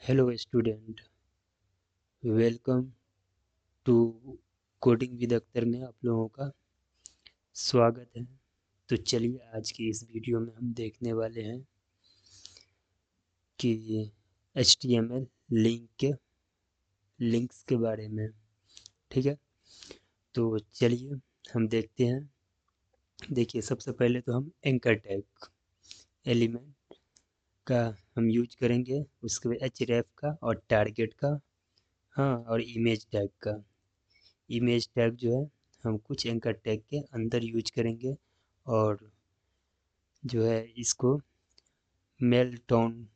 Hello student, welcome to coding with Akhtar में आप लोगों का स्वागत है। तो चलिए आज की इस वीडियो में हम देखने वाले हैं कि HTML लिंक्स के बारे में। ठीक है, तो चलिए हम देखते हैं। देखिए, सबसे पहले तो हम एंकर टैग एलिमेंट का हम यूज करेंगे, उसके बाद href का और टारगेट का, हाँ, और इमेज टैग का। इमेज टैग जो है हम कुछ एंकर टैग के अंदर यूज करेंगे, और जो है इसको मेल टोन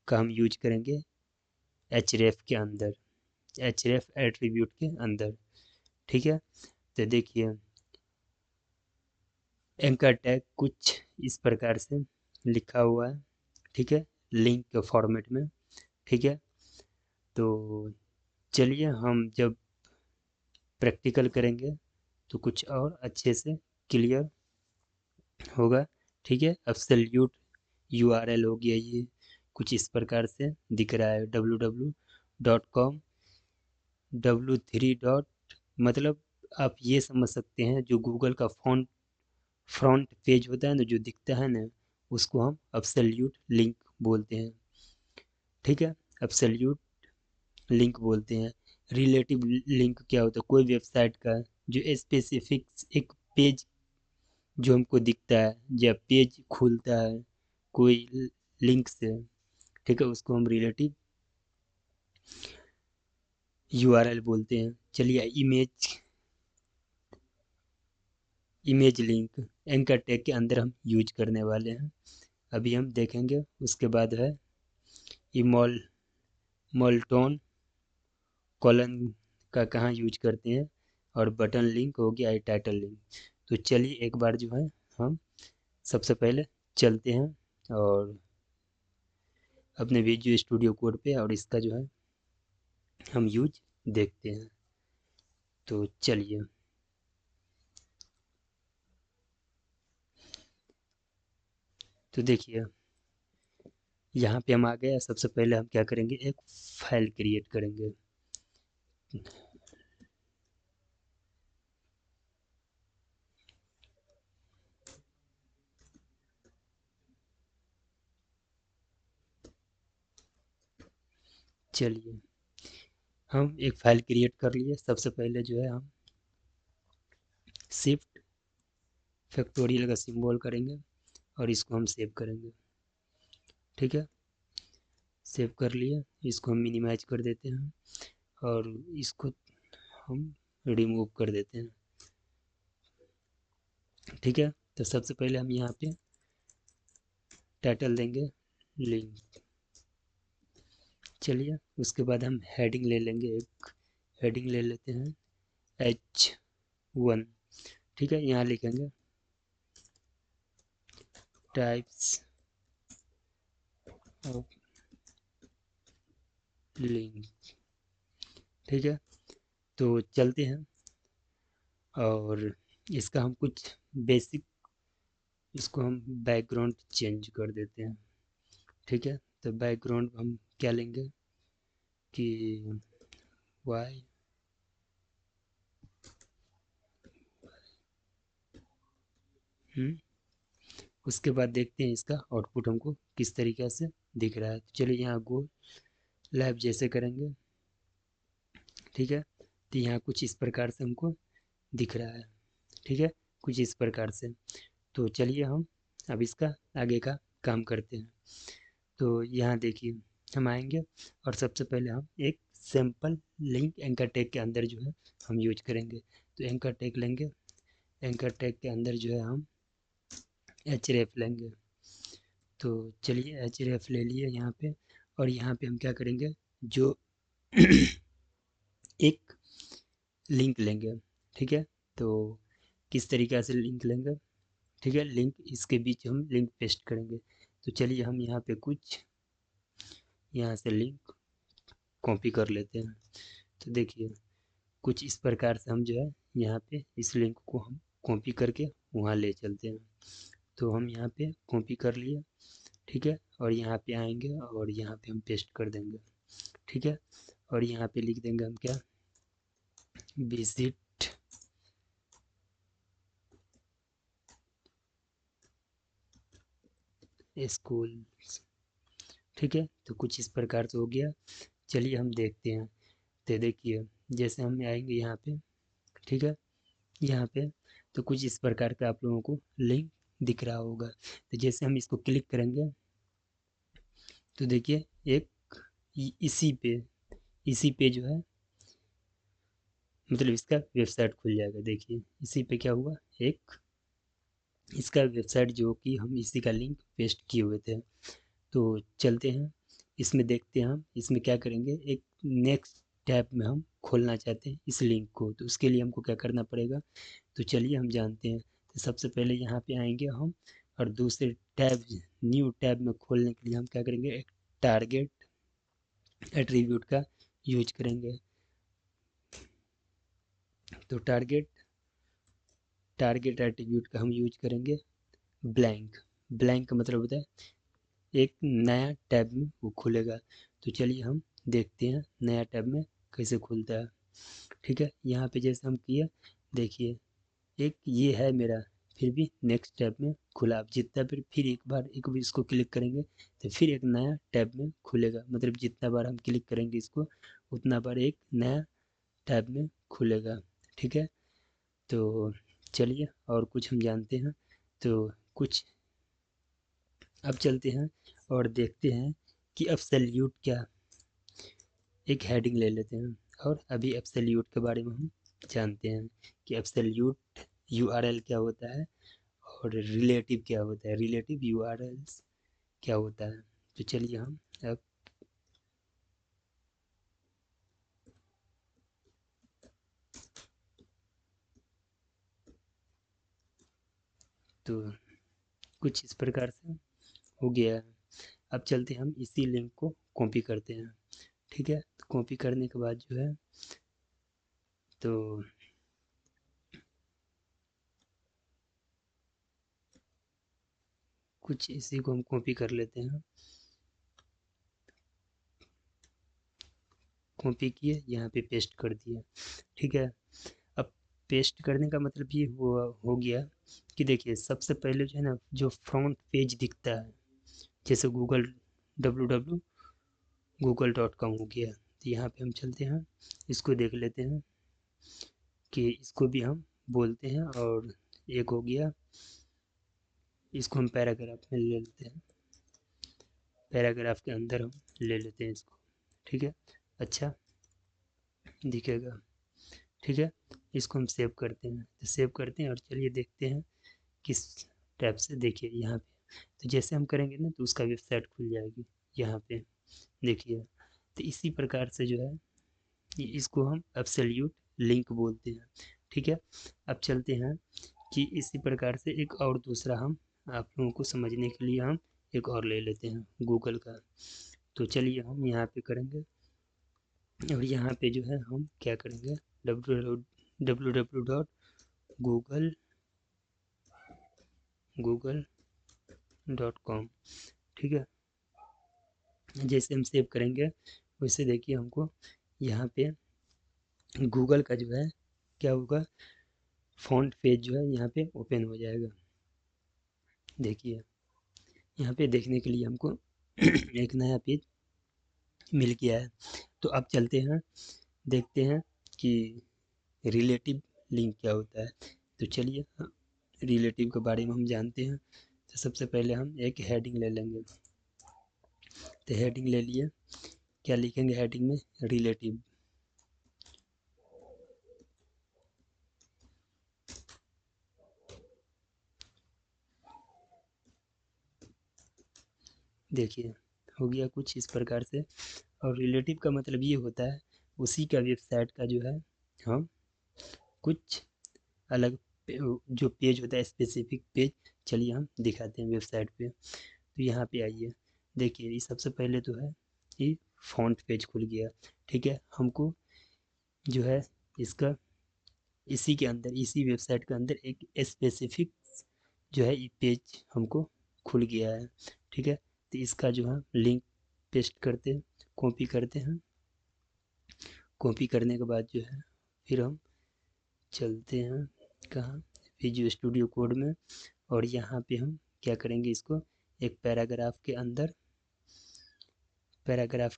का हम यूज करेंगे href के अंदर, href एट्रीब्यूट के अंदर। ठीक है, तो देखिए एंकर टैग कुछ इस प्रकार से लिखा हुआ है। ठीक है, लिंक के फॉर्मेट में। ठीक है, तो चलिए हम जब प्रैक्टिकल करेंगे तो कुछ और अच्छे से क्लियर होगा। ठीक है, अब सल्यूट URL हो गया, ये कुछ इस प्रकार से दिख रहा है www.com W3 डॉट, मतलब आप ये समझ सकते हैं जो गूगल का फ्रंट पेज होता है ना, जो दिखता है ना, उसको हम अब्सोल्यूट लिंक बोलते हैं। ठीक है, अब्सोल्यूट लिंक बोलते हैं। रिलेटिव लिंक क्या होता है? कोई वेबसाइट का जो स्पेसिफिक एक पेज जो हमको दिखता है, या पेज खुलता है कोई लिंक से, ठीक है, उसको हम रिलेटिव URL बोलते हैं। चलिए इमेज लिंक एंकर टैग के अंदर हम यूज करने वाले हैं, अभी हम देखेंगे। उसके बाद है इमोल मोल्टोन कॉलन का कहाँ यूज करते हैं, और बटन लिंक हो गया, टाइटल लिंक। तो चलिए एक बार जो है हम सबसे पहले चलते हैं और अपने विजुअल स्टूडियो कोड पे, और इसका जो है हम यूज देखते हैं। तो चलिए, तो देखिए यहाँ पे हम आ गए। सबसे पहले हम क्या करेंगे, एक फाइल क्रिएट करेंगे। चलिए हम एक फाइल क्रिएट कर लिए। सबसे पहले जो है हम शिफ्ट फैक्टोरियल का सिंबल करेंगे और इसको हम सेव करेंगे। ठीक है, सेव कर लिए। इसको हम मिनिमाइज कर देते हैं और इसको हम रिमूव कर देते हैं। ठीक है, तो सबसे पहले हम यहाँ पे टाइटल देंगे लिंक। चलिए उसके बाद हम हेडिंग ले लेंगे, एक हेडिंग ले लेते हैं H1। ठीक है, यहाँ लिखेंगे टाइप्स ऑफ लिंक। ठीक है, तो चलते हैं और इसका हम कुछ बेसिक, इसको हम बैकग्राउंड चेंज कर देते हैं। ठीक है, तो बैकग्राउंड हम क्या लेंगे कि वाई, उसके बाद देखते हैं इसका आउटपुट हमको किस तरीके से दिख रहा है। तो चलिए यहाँ गो लैब जैसे करेंगे। ठीक है, तो यहाँ कुछ इस प्रकार से हमको दिख रहा है। ठीक है, कुछ इस प्रकार से। तो चलिए हम अब इसका आगे का काम करते हैं। तो यहाँ देखिए हम आएंगे और सबसे पहले हम एक सिंपल लिंक एंकर टैग के अंदर जो है हम यूज करेंगे। तो एंकर टैग लेंगे, एंकर टैग के अंदर जो है हम href लेंगे। तो चलिए href ले लिए यहाँ पे, और यहाँ पे हम क्या करेंगे, जो एक लिंक लेंगे। ठीक है, तो किस तरीक़े से लिंक लेंगे, ठीक है, लिंक इसके बीच हम लिंक पेस्ट करेंगे। तो चलिए हम यहाँ पे कुछ यहाँ से लिंक कॉपी कर लेते हैं। तो देखिए कुछ इस प्रकार से हम जो है यहाँ पे इस लिंक को हम कॉपी करके वहाँ ले चलते हैं। तो हम यहाँ पे कॉपी कर लिए। ठीक है। और यहाँ पे आएंगे और यहाँ पे हम पेस्ट कर देंगे, ठीक है। और यहाँ पे लिख देंगे हम क्या, विजिट स्कूल, ठीक है। तो कुछ इस प्रकार से हो गया। चलिए हम देखते हैं। तो देखिए जैसे हम आएंगे यहाँ पे, ठीक है, यहाँ पे तो कुछ इस प्रकार का आप लोगों को लिंक दिख रहा होगा। तो जैसे हम इसको क्लिक करेंगे तो देखिए एक इसी पे जो है मतलब इसका वेबसाइट खुल जाएगा। देखिए इसी पे क्या हुआ, एक इसका वेबसाइट जो कि हम इसी का लिंक पेस्ट किए हुए थे। तो चलते हैं इसमें, देखते हैं हम इसमें क्या करेंगे। एक नेक्स्ट टैब में हम खोलना चाहते हैं इस लिंक को, तो उसके लिए हमको क्या करना पड़ेगा, तो चलिए हम जानते हैं। तो सबसे पहले यहाँ पे आएंगे हम, और दूसरे टैब, न्यू टैब में खोलने के लिए हम क्या करेंगे, एक टारगेट एट्रीब्यूट का यूज करेंगे। तो टारगेट टारगेट एट्रीब्यूट का हम यूज करेंगे ब्लैंक। ब्लैंक का मतलब होता है एक नया टैब में वो खुलेगा। तो चलिए हम देखते हैं नया टैब में कैसे खुलता है, ठीक है। यहाँ पे जैसे हम किया, देखिए एक ये है मेरा, फिर भी नेक्स्ट टैब में खुला। आप जितना फिर एक बार इसको क्लिक करेंगे तो फिर एक नया टैब में खुलेगा। मतलब जितना बार हम क्लिक करेंगे इसको उतना बार एक नया टैब में खुलेगा, ठीक है। तो चलिए और कुछ हम जानते हैं। तो कुछ अब चलते हैं और देखते हैं कि एब्सोल्यूट क्या, एक हेडिंग ले लेते हैं और अभी एब्सोल्यूट के बारे में हम जानते हैं कि एब्सोल्यूट यूआरएल क्या होता है और रिलेटिव क्या होता है, रिलेटिव यूआरएल्स क्या होता है। तो चलिए हम अब, तो कुछ इस प्रकार से हो गया है। अब चलते हैं हम इसी लिंक को कॉपी करते हैं, ठीक है। तो कॉपी करने के बाद जो है, तो कुछ इसी को हम कॉपी कर लेते हैं। कॉपी किए, यहाँ पे पेस्ट कर दिया, ठीक है। अब पेस्ट करने का मतलब ये हुआ हो गया कि देखिए सबसे पहले जो है ना, जो फ्रंट पेज दिखता है, जैसे google.com हो गया। तो यहाँ पे हम चलते हैं, इसको देख लेते हैं कि इसको भी हम बोलते हैं। और एक हो गया, इसको हम पैराग्राफ में ले लेते हैं, पैराग्राफ के अंदर हम ले लेते हैं इसको, ठीक है। अच्छा दिखेगा, ठीक है। इसको हम सेव करते हैं, तो सेव करते हैं और चलिए देखते हैं किस टैब से। देखिए यहाँ पे तो जैसे हम करेंगे ना तो उसका वेबसाइट खुल जाएगी यहाँ पे, देखिए। तो इसी प्रकार से जो है इसको हम एब्सोल्यूट लिंक बोलते हैं, ठीक है। अब चलते हैं कि इसी प्रकार से एक और दूसरा हम आप लोगों को समझने के लिए हम एक और ले लेते हैं गूगल का। तो चलिए हम यहाँ पे करेंगे और यहाँ पे जो है हम क्या करेंगे, www.google google.com, ठीक है। जैसे हम सेव करेंगे वैसे देखिए हमको यहाँ पे गूगल का जो है क्या होगा, फ्रंट पेज जो है यहाँ पे ओपन हो जाएगा। देखिए यहाँ पे देखने के लिए हमको एक नया पेज मिल गया है। तो अब चलते हैं, देखते हैं कि रिलेटिव लिंक क्या होता है। तो चलिए रिलेटिव के बारे में हम जानते हैं। तो सबसे पहले हम एक हेडिंग ले लेंगे। तो हेडिंग ले लिए, क्या लिखेंगे हेडिंग में, रिलेटिव। देखिए हो गया कुछ इस प्रकार से। और रिलेटिव का मतलब ये होता है उसी का वेबसाइट का जो है हम कुछ अलग जो पेज होता है स्पेसिफिक पेज, चलिए हम दिखाते हैं वेबसाइट पे। तो यहाँ पे आइए, देखिए ये सबसे पहले तो है ये फ्रंट पेज खुल गया, ठीक है। हमको जो है इसका इसी के अंदर, इसी वेबसाइट के अंदर एक स्पेसिफिक जो है ये पेज हमको खुल गया है, ठीक है। तो इसका जो है लिंक पेस्ट करते हैं, कॉपी करते हैं। कॉपी करने के बाद जो है फिर हम चलते हैं कहाँ, विजुअल स्टूडियो कोड में, और यहाँ पे हम क्या करेंगे, इसको एक पैराग्राफ के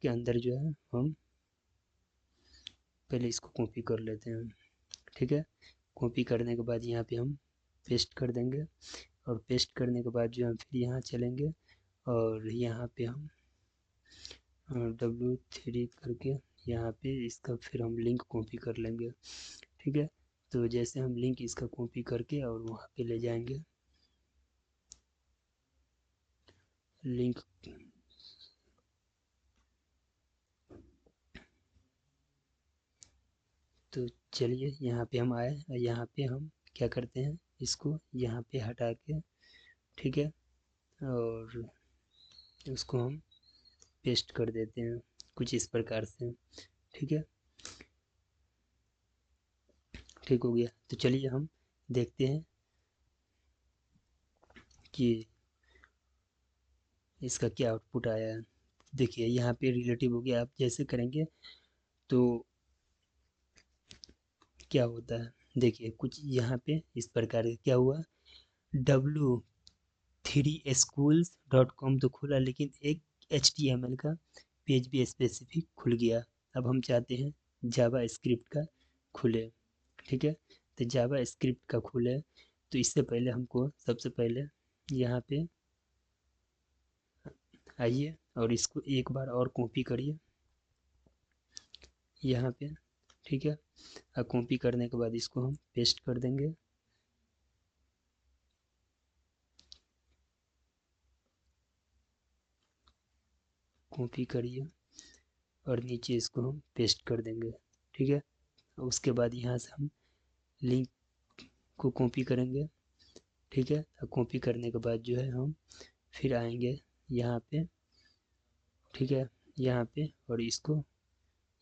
अंदर जो है हम पहले इसको कॉपी कर लेते हैं। ठीक है, कॉपी करने के बाद यहाँ पे हम पेस्ट कर देंगे, और पेस्ट करने के बाद जो हम फिर यहाँ चलेंगे और यहाँ पे हम W3 करके यहाँ पे इसका फिर हम लिंक कॉपी कर लेंगे। ठीक है, तो जैसे हम लिंक इसका कॉपी करके और वहाँ पे ले जाएंगे, लिंक तो चलिए यहाँ पे हम आए, यहाँ पे हम क्या करते हैं, इसको यहाँ पे हटा के, ठीक है, और उसको हम पेस्ट कर देते हैं कुछ इस प्रकार से। ठीक है, ठीक हो गया। तो चलिए हम देखते हैं कि इसका क्या आउटपुट आया है। देखिए यहाँ पे रिलेटिव हो गया, आप जैसे करेंगे तो क्या होता है, देखिए कुछ यहाँ पे इस प्रकार क्या हुआ, W3schools.com तो खुला, लेकिन एक HTML का पेज भी स्पेसिफिक खुल गया। अब हम चाहते हैं जावा स्क्रिप्ट का खुले। ठीक है, तो जावा स्क्रिप्ट का खुले, तो इससे पहले हमको सबसे पहले यहाँ पे आइए और इसको एक बार और कॉपी करिए यहाँ पे। ठीक है, अब कॉपी करने के बाद इसको हम पेस्ट कर देंगे। कॉपी करिए और नीचे इसको हम पेस्ट कर देंगे। ठीक है, उसके बाद यहाँ से हम लिंक को कॉपी करेंगे। ठीक है, अब कॉपी करने के बाद जो है हम फिर आएंगे यहाँ पे। ठीक है, यहाँ पे, और इसको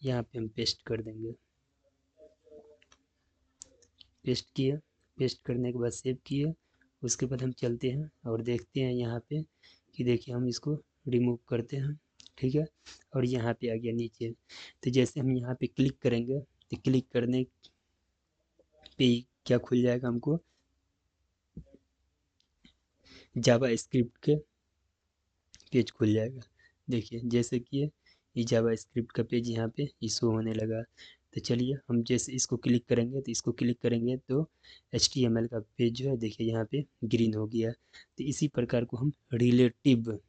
यहाँ पे हम पेस्ट कर देंगे। पेस्ट किए, पेस्ट करने के बाद सेव किए, उसके बाद हम चलते हैं और देखते हैं यहाँ पे कि देखिए हम इसको रिमूव करते हैं। ठीक है, और यहाँ पे आ गया नीचे। तो जैसे हम यहाँ पे क्लिक करेंगे तो क्लिक करने पे क्या खुल जाएगा, हमको जावा स्क्रिप्ट के पेज खुल जाएगा। देखिए जैसे कि ये जावा स्क्रिप्ट का पेज यहाँ पे शो होने लगा। तो चलिए हम जैसे इसको क्लिक करेंगे, तो इसको क्लिक करेंगे तो HTML का पेज जो है देखिए यहाँ पे ग्रीन हो गया। तो इसी प्रकार को हम रिलेटिव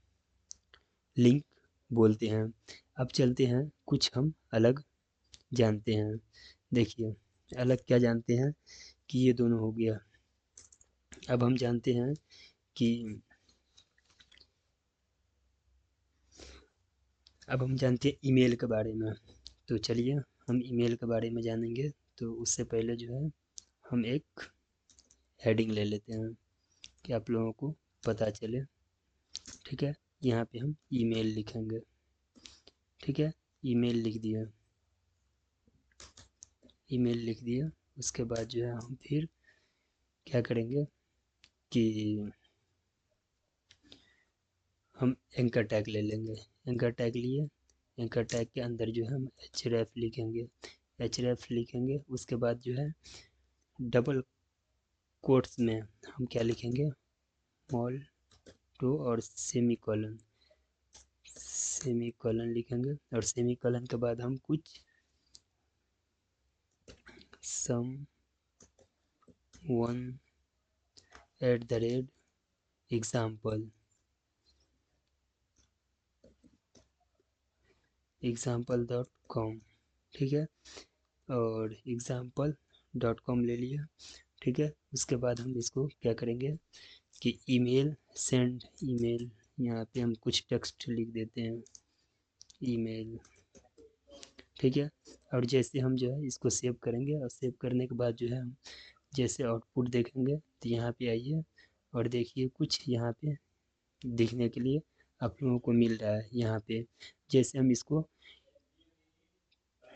लिंक बोलते हैं। अब चलते हैं कुछ हम अलग जानते हैं। देखिए अलग क्या जानते हैं कि ये दोनों हो गया। अब हम जानते हैं कि अब हम जानते हैं ईमेल के बारे में। तो चलिए हम ईमेल के बारे में जानेंगे। तो उससे पहले जो है हम एक हेडिंग ले लेते हैं कि आप लोगों को पता चले। ठीक है, यहाँ पे हम ईमेल लिखेंगे। ठीक है, ईमेल लिख दिया, ईमेल लिख दिया। उसके बाद जो है हम फिर क्या करेंगे कि हम एंकर टैग ले लेंगे। एंकर टैग लिए, एंकर टैग के अंदर जो है हम href लिखेंगे। href लिखेंगे, उसके बाद जो है डबल कोट्स में हम क्या लिखेंगे, स्मॉल टू और सेमी कॉलन, सेमी कॉलन लिखेंगे। और सेमी कॉलन के बाद हम कुछ someone at the rate example, example.com। ठीक है, और example.com ले लिया। ठीक है, उसके बाद हम इसको क्या करेंगे कि ईमेल सेंड ईमेल, यहाँ पे हम कुछ टेक्स्ट लिख देते हैं, ईमेल। ठीक है, और जैसे हम जो है इसको सेव करेंगे, और सेव करने के बाद जो है हम जैसे आउटपुट देखेंगे, तो यहाँ पे आइए और देखिए कुछ यहाँ पे दिखने के लिए आप लोगों को मिल रहा है। यहाँ पे जैसे हम इसको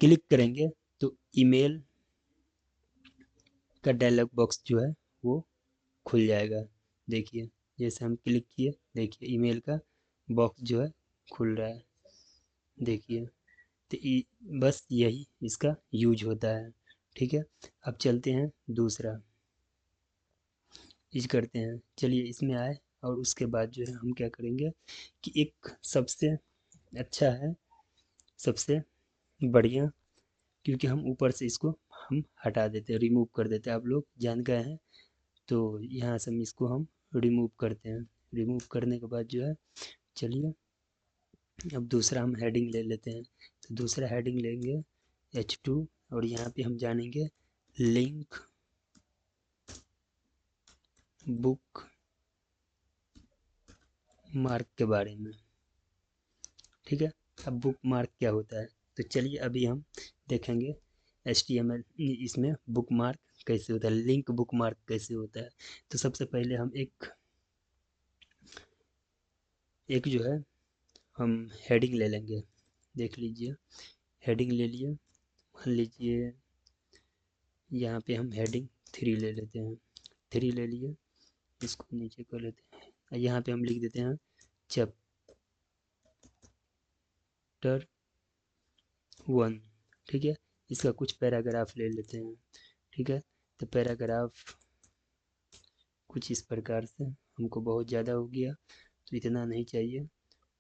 क्लिक करेंगे तो ईमेल का डायलॉग बॉक्स जो है वो खुल जाएगा। देखिए जैसे हम क्लिक किए, देखिए ईमेल का बॉक्स जो है खुल रहा है, देखिए। तो बस यही इसका यूज होता है, ठीक है। अब चलते हैं दूसरा चीज करते हैं। चलिए इसमें आए, और उसके बाद जो है हम क्या करेंगे कि एक सबसे अच्छा है, सबसे बढ़िया, क्योंकि हम ऊपर से इसको हम हटा देते हैं, रिमूव कर देते हैं। आप लोग जान गए हैं, तो यहाँ से हम इसको हम रिमूव करते हैं। रिमूव करने के बाद जो है, चलिए अब दूसरा हम हेडिंग ले लेते हैं। तो दूसरा हेडिंग लेंगे H2, और यहाँ पे हम जानेंगे लिंक बुक मार्क के बारे में, ठीक है। अब बुक मार्क क्या होता है, तो चलिए अभी हम देखेंगे HTML इसमें बुक मार्क कैसे होता है, लिंक बुक मार्क कैसे होता है। तो सबसे पहले हम एक एक जो है हम हेडिंग ले लेंगे। देख लीजिए, हेडिंग ले लिए, मान लीजिए यहाँ पे हम हेडिंग 3 ले लेते हैं। 3 ले लिए, इसको नीचे कर लेते हैं। यहाँ पे हम लिख देते हैं चैप्टर 1, ठीक है। इसका कुछ पैराग्राफ ले लेते हैं, ठीक है। तो पैराग्राफ कुछ इस प्रकार से, हमको बहुत ज़्यादा हो गया तो इतना नहीं चाहिए,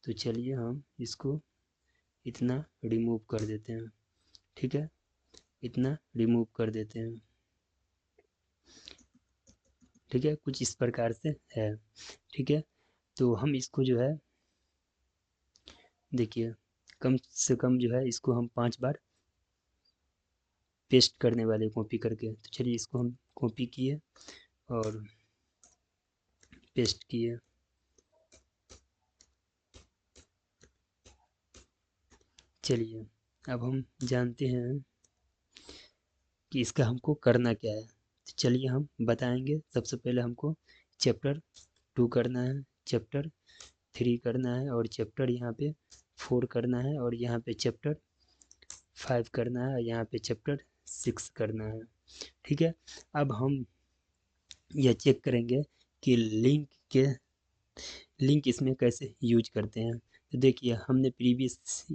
तो चलिए हम इसको इतना रिमूव कर देते हैं, ठीक है। इतना रिमूव कर देते हैं, ठीक है। कुछ इस प्रकार से है, ठीक है। तो हम इसको जो है, देखिए, कम से कम जो है इसको हम 5 बार पेस्ट करने वाले कॉपी करके। तो चलिए इसको हम कॉपी किए और पेस्ट किए। चलिए अब हम जानते हैं कि इसका हमको करना क्या है। तो चलिए हम बताएंगे। सबसे पहले हमको चैप्टर 2 करना है, चैप्टर 3 करना है, और चैप्टर यहाँ पे 4 करना है, और यहाँ पे चैप्टर 5 करना है, यहाँ पे चैप्टर 6 करना है, ठीक है। अब हम यह चेक करेंगे कि लिंक इसमें कैसे यूज करते हैं। तो देखिए, हमने प्रीवियस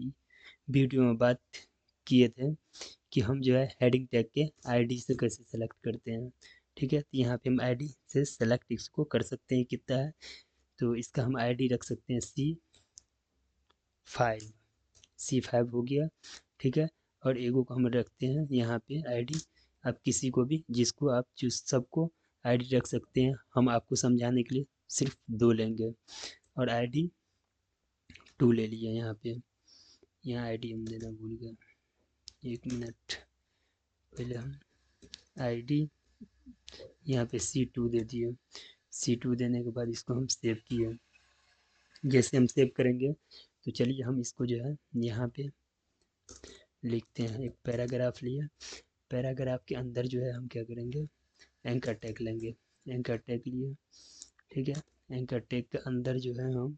वीडियो में बात किए थे कि हम जो है हेडिंग टैग के आईडी से कैसे सेलेक्ट करते हैं, ठीक है। तो यहाँ पे हम आईडी से सेलेक्ट इसको कर सकते हैं कितना है। तो इसका हम आईडी रख सकते हैं C5 हो गया, ठीक है। और एगो को हम रखते हैं यहाँ पे आईडी, आप किसी को भी जिसको आप चूज, सबको आईडी रख सकते हैं। हम आपको समझाने के लिए सिर्फ 2 लेंगे, और आईडी 2 ले लिया। यहाँ पे यहाँ आईडी हम देना भूल गए, 1 मिनट। पहले हम आईडी यहाँ पे C2 दे दिए। C2 देने के बाद इसको हम सेव किए। जैसे हम सेव करेंगे, तो चलिए हम इसको जो है यहाँ पे लिखते हैं। एक पैराग्राफ लिया, पैराग्राफ के अंदर जो है हम क्या करेंगे, एंकर टैग लेंगे। एंकर टैग लिए, ठीक है। एंकर टैग के अंदर जो है हम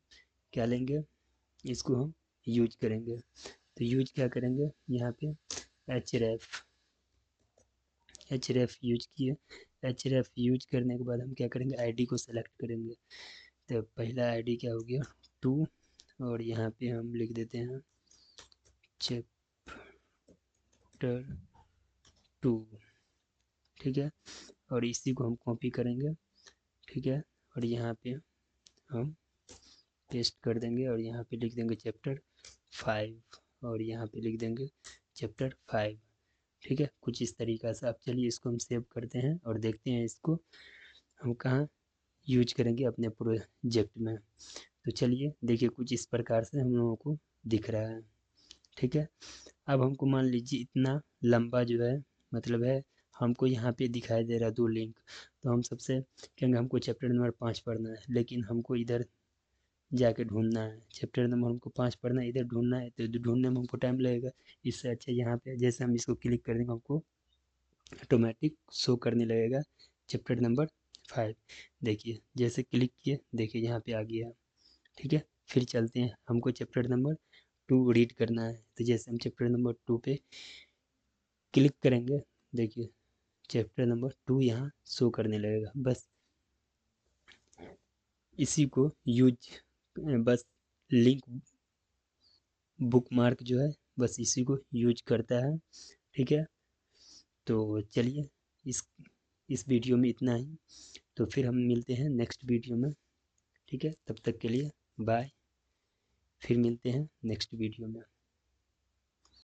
क्या लेंगे, इसको हम यूज करेंगे। तो यूज क्या करेंगे, यहाँ पे एच रेफ यूज किए। एच रेफ यूज करने के बाद हम क्या करेंगे, आईडी को सेलेक्ट करेंगे। तो पहला आईडी क्या हो गया, 2, और यहाँ पे हम लिख देते हैं चैप्टर 2, ठीक है। और इसी को हम कॉपी करेंगे, ठीक है। और यहाँ पे हम पेस्ट कर देंगे, और यहाँ पे लिख देंगे चैप्टर 5, और यहाँ पे लिख देंगे चैप्टर 5, ठीक है। कुछ इस तरीक़ा से। अब चलिए इसको हम सेव करते हैं और देखते हैं इसको हम कहाँ यूज करेंगे अपने प्रोजेक्ट में। तो चलिए देखिए, कुछ इस प्रकार से हम लोगों को दिख रहा है, ठीक है। अब हमको मान लीजिए इतना लंबा जो है, मतलब है हमको यहाँ पे दिखाई दे रहा है 2 लिंक। तो हम सबसे कहेंगे हमको चैप्टर नंबर 5 पढ़ना है, लेकिन हमको इधर जाके ढूंढना है। चैप्टर नंबर हमको 5 पढ़ना है, इधर ढूंढना है, तो ढूंढने में हमको टाइम लगेगा। इससे अच्छा यहाँ पे जैसे हम इसको क्लिक कर देंगे, हमको ऑटोमेटिक शो करने लगेगा चैप्टर नंबर 5। देखिए जैसे क्लिक किए, देखिए यहाँ पे आ गया, ठीक है। फिर चलते हैं, हमको चैप्टर नंबर 2 रीड करना है। तो जैसे हम चैप्टर नंबर 2 पे क्लिक करेंगे, देखिए चैप्टर नंबर 2 यहाँ शो करने लगेगा। बस इसी को यूज, बस लिंक बुक मार्क जो है बस इसी को यूज करता है। ठीक है, तो चलिए इस इस वीडियो में इतना ही। तो फिर हम मिलते हैं नेक्स्ट वीडियो में। ठीक है, तब तक के लिए बाय। फिर मिलते हैं नेक्स्ट वीडियो में।